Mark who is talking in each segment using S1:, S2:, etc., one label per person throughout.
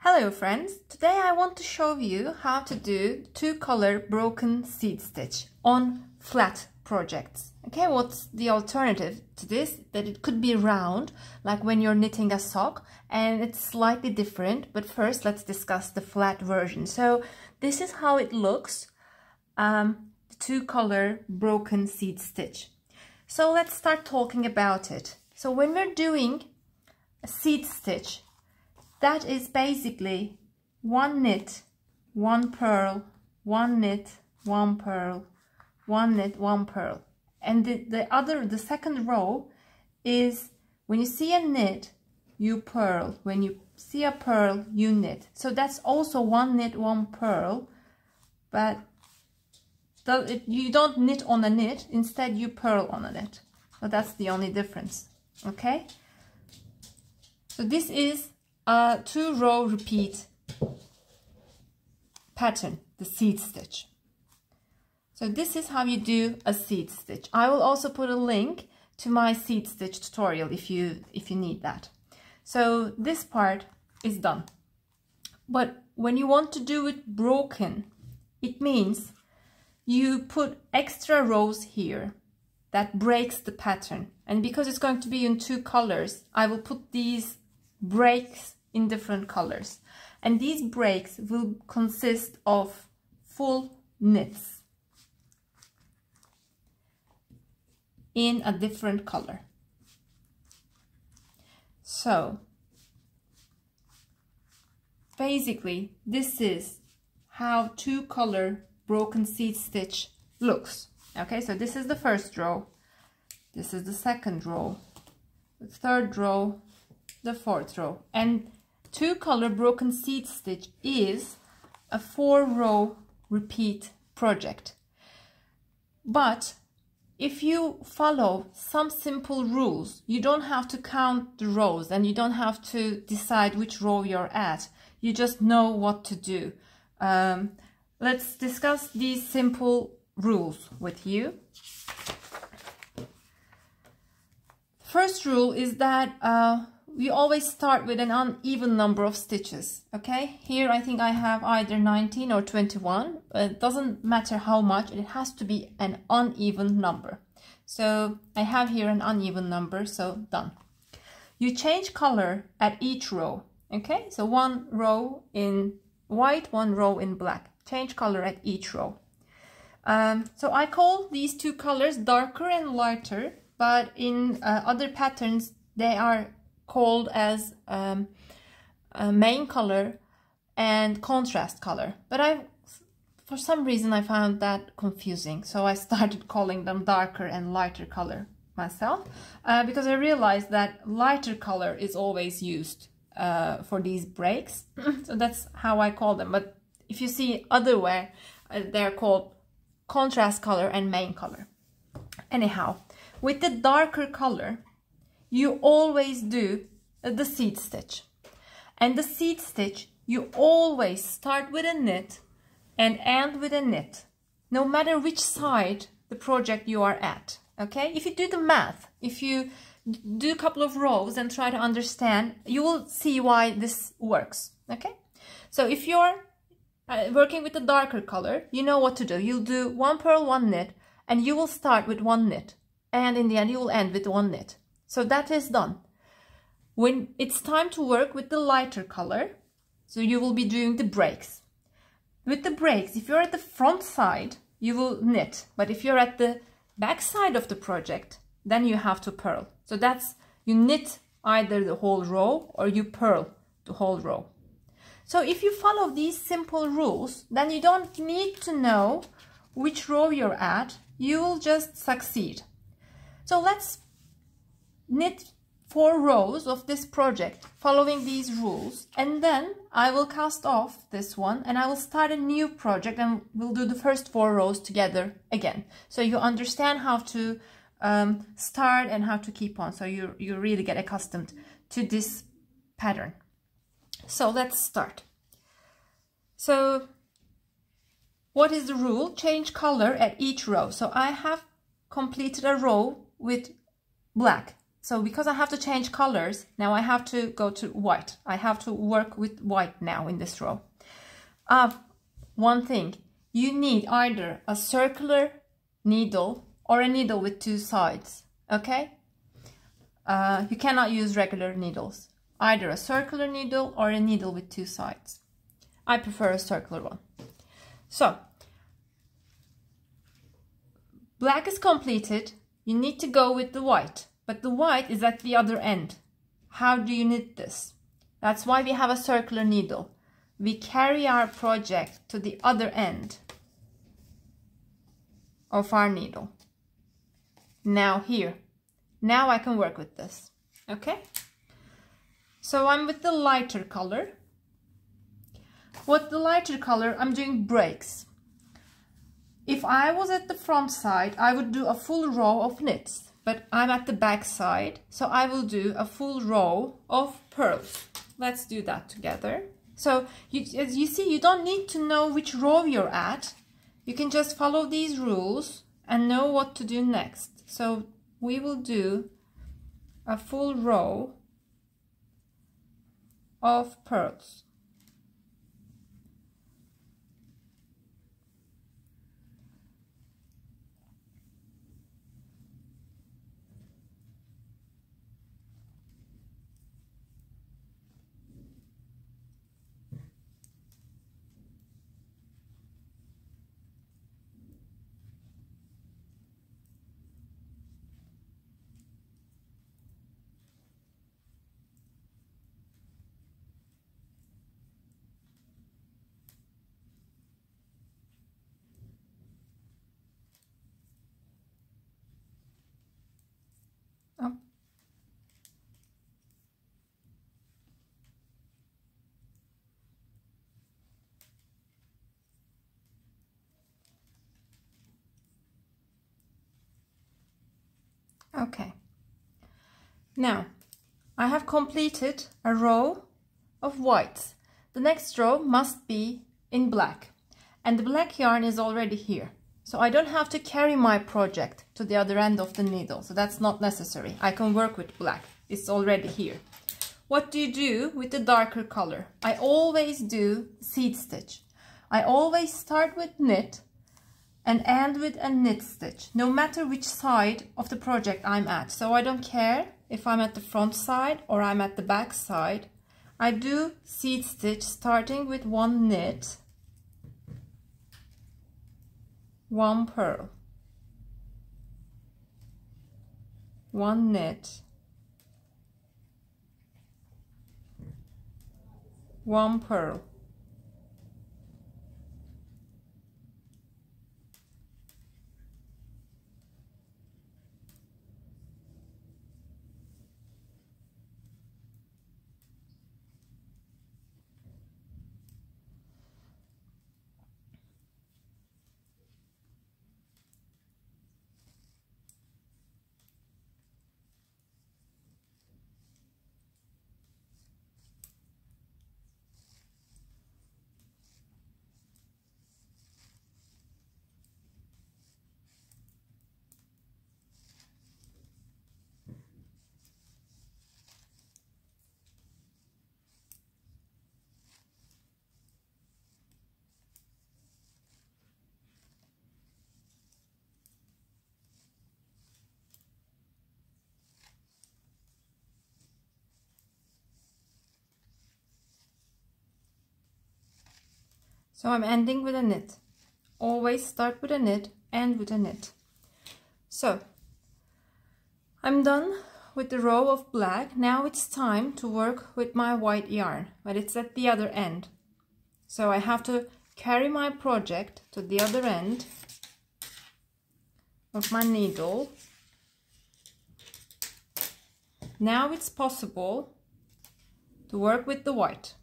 S1: Hello friends, today I want to show you how to do two-color broken seed stitch on flat projects. Okay, what's the alternative to this? That it could be round, like when you're knitting a sock, and it's slightly different, but first let's discuss the flat version. So this is how it looks, the two-color broken seed stitch. So let's start talking about it. So when we're doing a seed stitch, that is basically one knit, one purl, one knit, one purl, one knit, one purl. And the second row is when you see a knit, you purl. When you see a purl, you knit. So that's also one knit, one purl, but you don't knit on a knit, instead you purl on a knit. So that's the only difference, okay? So this is a two-row repeat pattern, the seed stitch. So this is how you do a seed stitch. I will also put a link to my seed stitch tutorial if you need that. So this part is done. But when you want to do it broken, it means you put extra rows here that breaks the pattern. And because it's going to be in two colors, I will put these breaks in different colors, and these breaks will consist of full knits in a different color. So basically this is how two-color broken seed stitch looks. Okay, so this is the first row, this is the second row, the third row, the fourth row. And two-color broken seed stitch is a 4-row repeat project. But if you follow some simple rules, you don't have to count the rows and you don't have to decide which row you're at. You just know what to do. Let's discuss these simple rules with you. First rule is that we always start with an uneven number of stitches. Okay, here I think I have either 19 or 21. It doesn't matter how much, it has to be an uneven number. So I have here an uneven number, so done. You change color at each row. Okay, so one row in white, one row in black. Change color at each row. So I call these two colors darker and lighter, but in other patterns they are called as main color and contrast color, but for some reason I found that confusing, so I started calling them darker and lighter color myself, because I realized that lighter color is always used for these breaks. So that's how I call them, but if you see otherwhere, they're called contrast color and main color. Anyhow, with the darker color you always do the seed stitch, and the seed stitch you always start with a knit and end with a knit, no matter which side the project you are at. Okay, if you do the math, if you do a couple of rows and try to understand, you will see why this works. Okay, so if you're working with the darker color, you know what to do. You'll do one purl, one knit, and you will start with one knit, and in the end you will end with one knit. So that is done. When it's time to work with the lighter color, so you will be doing the breaks. With the breaks, if you're at the front side, you will knit. But if you're at the back side of the project, then you have to purl. So that's, you knit either the whole row or you purl the whole row. So if you follow these simple rules, then you don't need to know which row you're at. You will just succeed. So let's knit 4 rows of this project following these rules, and then I will cast off this one and I will start a new project and we'll do the first 4 rows together again, so you understand how to start and how to keep on, so you really get accustomed to this pattern. So let's start. So what is the rule? Change color at each row. So I have completed a row with black. So because I have to change colors, now I have to go to white. I have to work with white now in this row. One thing, you need either a circular needle or a needle with two sides, okay? You cannot use regular needles. Either a circular needle or a needle with two sides. I prefer a circular one. So, black is completed. You need to go with the white, but the white is at the other end. How do you knit this? That's why we have a circular needle. We carry our project to the other end of our needle. Now here. Now I can work with this. Okay? So I'm with the lighter color. With the lighter color, I'm doing breaks. If I was at the front side, I would do a full row of knits, but I'm at the back side, so I will do a full row of purls. Let's do that together. So as you see, you don't need to know which row you're at. You can just follow these rules and know what to do next. So we will do a full row of purls. Oh. Okay. Now, I have completed a row of whites. The next row must be in black. And the black yarn is already here. So I don't have to carry my project to the other end of the needle. So that's not necessary. I can work with black. It's already here. What do you do with the darker color? I always do seed stitch. I always start with knit and end with a knit stitch, no matter which side of the project I'm at. So I don't care if I'm at the front side or I'm at the back side. I do seed stitch starting with one knit, one purl, one knit, one purl, so I'm ending with a knit. Always start with a knit, end with a knit. So I'm done with the row of black. Now it's time to work with my white yarn, but it's at the other end. So I have to carry my project to the other end of my needle. Now it's possible to work with the white.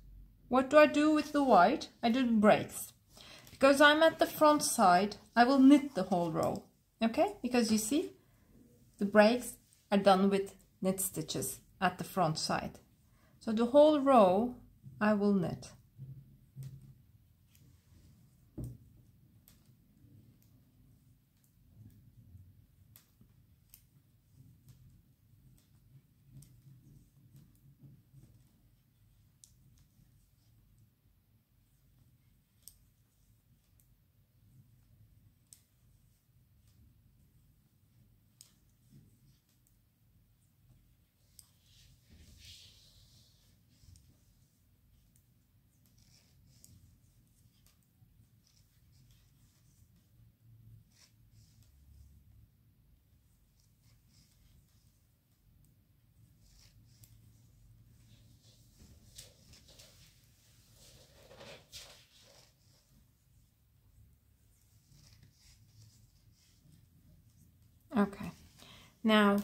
S1: What do I do with the white? I do breaks. Because I'm at the front side, I will knit the whole row. Okay? Because you see, the breaks are done with knit stitches at the front side. So the whole row, I will knit. Now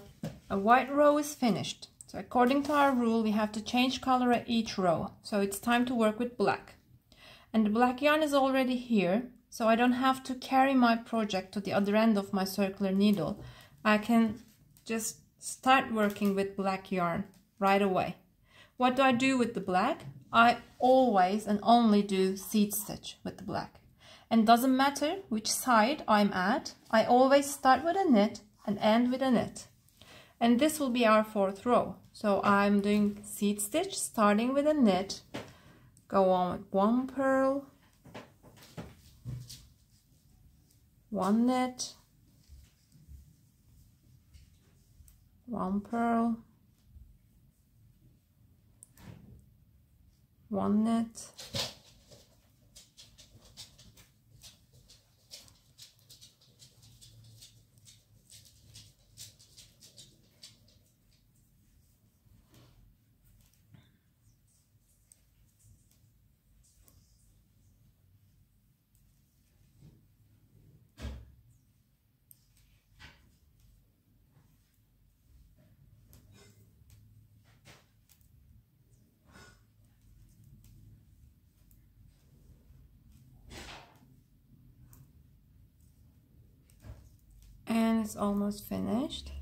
S1: a white row is finished. So according to our rule, we have to change color at each row. So it's time to work with black. And the black yarn is already here, so I don't have to carry my project to the other end of my circular needle. I can just start working with black yarn right away. What do I do with the black? I always and only do seed stitch with the black. And doesn't matter which side I'm at, I always start with a knit and end with a knit. And this will be our fourth row. So I'm doing seed stitch, starting with a knit, go on with one purl, one knit, one purl, one knit, and it's almost finished.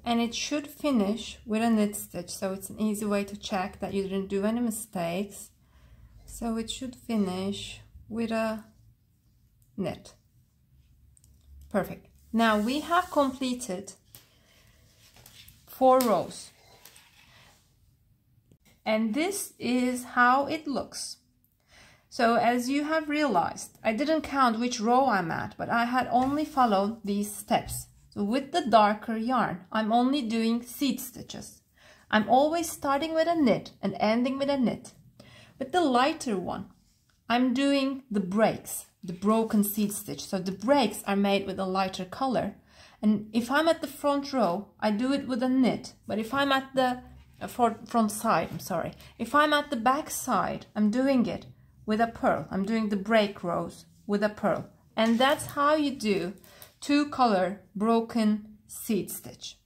S1: And it should finish with a knit stitch, so it's an easy way to check that you didn't do any mistakes. So it should finish with a knit. Perfect. Now we have completed 4 rows. And this is how it looks. So as you have realized, I didn't count which row I'm at, but I had only followed these steps. So with the darker yarn, I'm only doing seed stitches. I'm always starting with a knit and ending with a knit. With the lighter one, I'm doing the breaks, the broken seed stitch. So the breaks are made with a lighter color. And if I'm at the front row, I do it with a knit. But if I'm at the front side, if I'm at the back side, I'm doing it with a purl. I'm doing the break rows with a purl. And that's how you do 2-color broken seed stitch.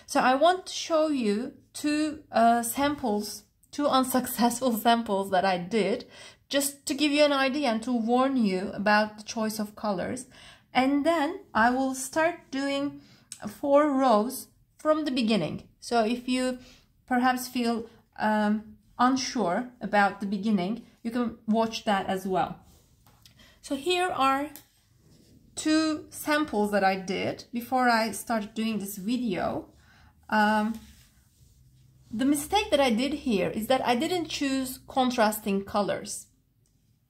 S1: So I want to show you 2 samples, 2 unsuccessful samples that I did, just to give you an idea and to warn you about the choice of colors. And then I will start doing 4 rows from the beginning. So if you perhaps feel unsure about the beginning, you can watch that as well. So here are 2 samples that I did before I started doing this video. The mistake that I did here is that I didn't choose contrasting colors.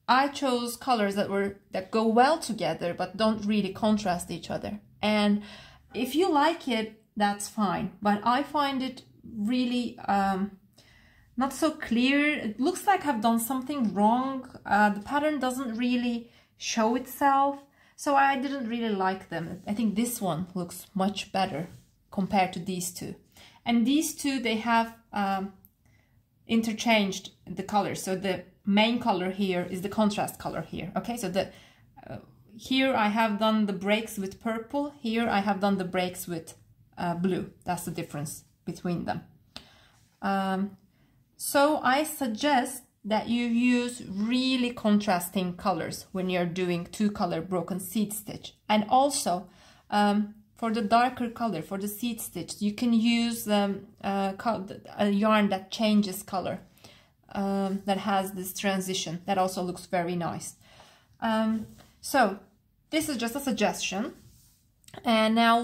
S1: I chose colors that go well together but don't really contrast each other. And if you like it, that's fine. But I find it really not so clear. It looks like I've done something wrong. The pattern doesn't really show itself. So I didn't really like them. I think this one looks much better compared to these 2. And these 2, they have interchanged the colors. So the main color here is the contrast color here. Okay, so here I have done the breaks with purple. Here I have done the breaks with blue. That's the difference between them. So I suggest that you use really contrasting colors when you're doing 2-color broken seed stitch. And also for the darker color, for the seed stitch, you can use a yarn that changes color, that has this transition. That also looks very nice. So this is just a suggestion. And now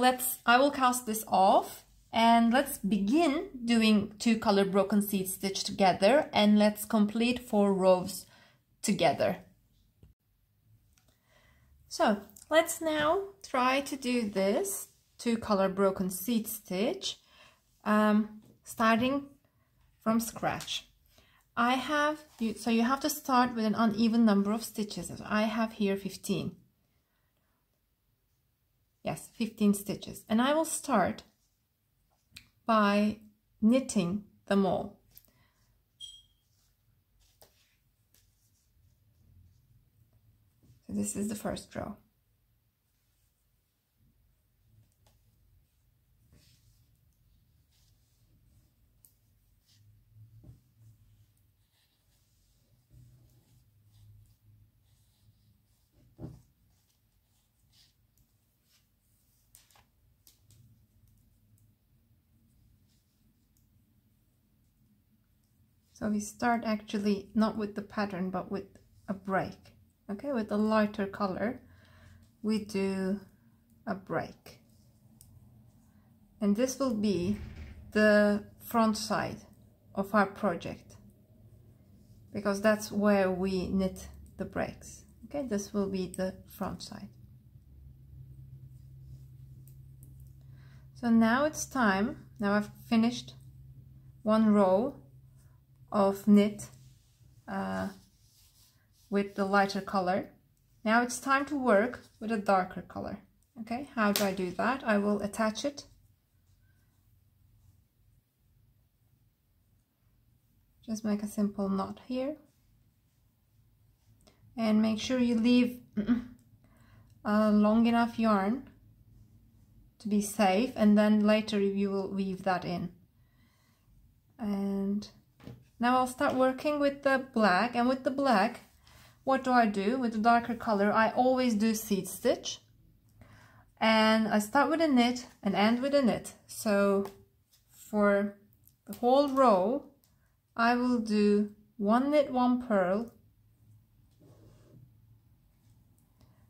S1: I will cast this off. And let's begin doing 2-color broken seed stitch together, and let's complete 4 rows together. So let's now try to do this 2-color broken seed stitch, starting from scratch. So you have to start with an uneven number of stitches. I have here 15. Yes, 15 stitches. And I will start by knitting them all. So this is the first row. So we start actually not with the pattern but with a break. Okay, with a lighter color we do a break, and this will be the front side of our project because that's where we knit the breaks. Okay, this will be the front side. So now it's time, now I've finished one row of knit with the lighter color. Now it's time to work with a darker color. Okay, how do I do that? I will attach it. Just make a simple knot here. And make sure you leave a long enough yarn to be safe, and then later you will weave that in. And now I'll start working with the black, and with the black, what do I do? With the darker color, I always do seed stitch. And I start with a knit and end with a knit. So for the whole row, I will do 1 knit, 1 purl,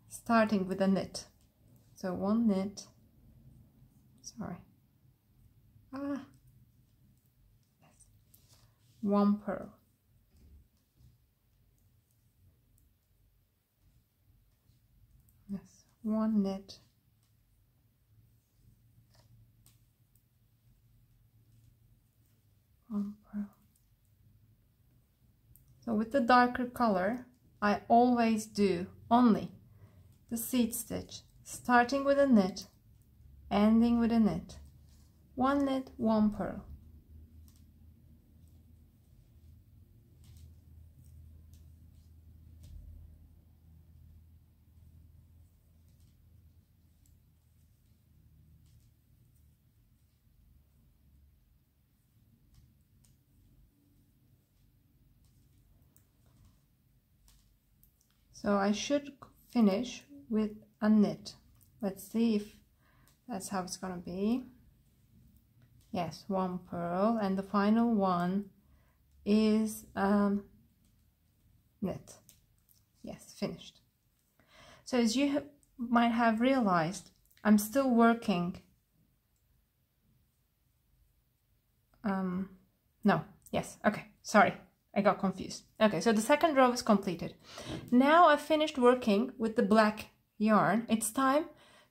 S1: starting with a knit. So 1 knit, sorry, yes, 1 purl. Yes, 1 knit, 1 purl. So with the darker color, I always do only the seed stitch, starting with a knit, ending with a knit, 1 knit, 1 purl. So I should finish with a knit. Let's see if that's how it's gonna be. Yes, 1 purl, and the final one is knit. Yes, finished. So as you might have realized, I'm still working. No, yes, okay, sorry. I got confused. Okay, so the second row is completed. Now I've finished working with the black yarn. It's time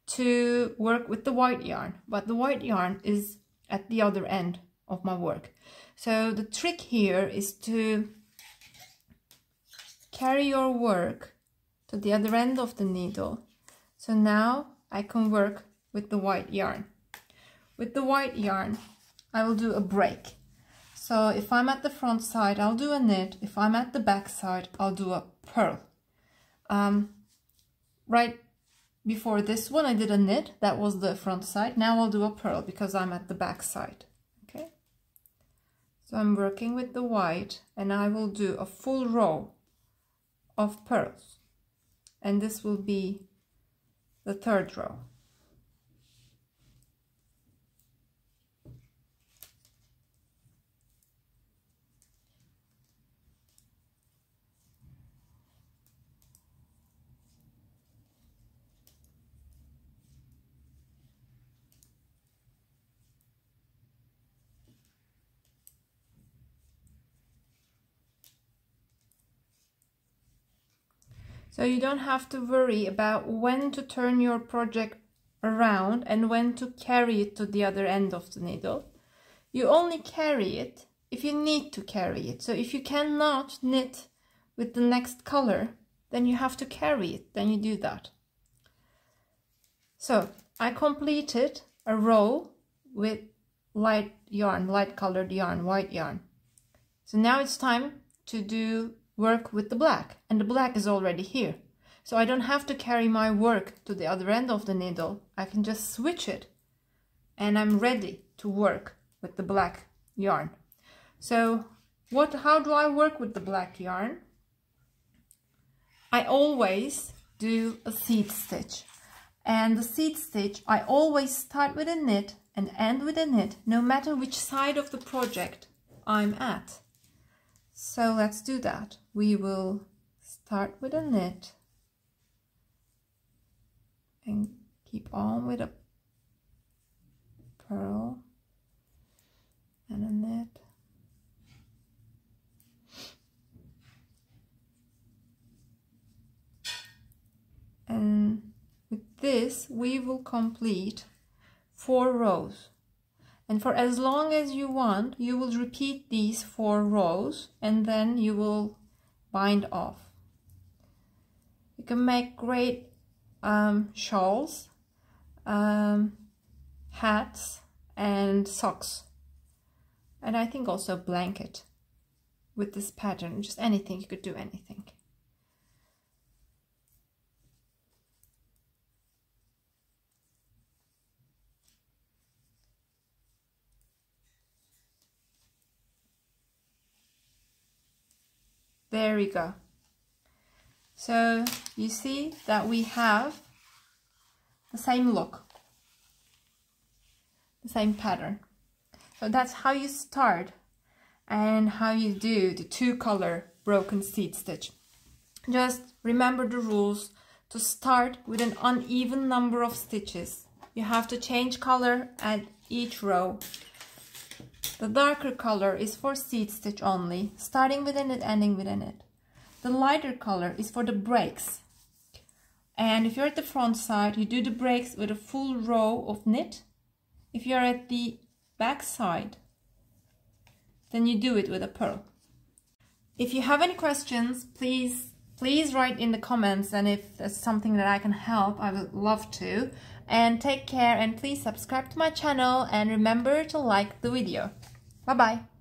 S1: to work with the white yarn, but the white yarn is at the other end of my work. So the trick here is to carry your work to the other end of the needle. So now I can work with the white yarn. With the white yarn, I will do a break. So if I'm at the front side, I'll do a knit. If I'm at the back side, I'll do a purl. Right before this one, I did a knit. That was the front side. Now I'll do a purl because I'm at the back side. Okay. So I'm working with the white, and I will do a full row of purls. And this will be the third row. So you don't have to worry about when to turn your project around and when to carry it to the other end of the needle. You only carry it if you need to carry it. So if you cannot knit with the next color, then you have to carry it, then you do that. So I completed a row with light yarn, light colored yarn, white yarn. So now it's time to do work with the black, and the black is already here. So I don't have to carry my work to the other end of the needle. I can just switch it and I'm ready to work with the black yarn. So how do I work with the black yarn? I always do a seed stitch, and the seed stitch I always start with a knit and end with a knit, no matter which side of the project I'm at. So let's do that. We will start with a knit and keep on with a purl and a knit. And with this we will complete 4 rows, and for as long as you want you will repeat these 4 rows and then you will bind off. You can make great shawls, hats and socks, and I think also blanket with this pattern. Just anything, you could do anything. There we go. So you see that we have the same look, the same pattern. So that's how you start and how you do the 2-color broken seed stitch. Just remember the rules. To start with an uneven number of stitches, you have to change color at each row. The darker color is for seed stitch only, starting with a knit, ending with a knit. The lighter color is for the breaks. And if you're at the front side, you do the breaks with a full row of knit. If you're at the back side, then you do it with a purl. If you have any questions, please write in the comments, and if there's something that I can help, I would love to. And take care, and please subscribe to my channel and remember to like the video. Bye bye.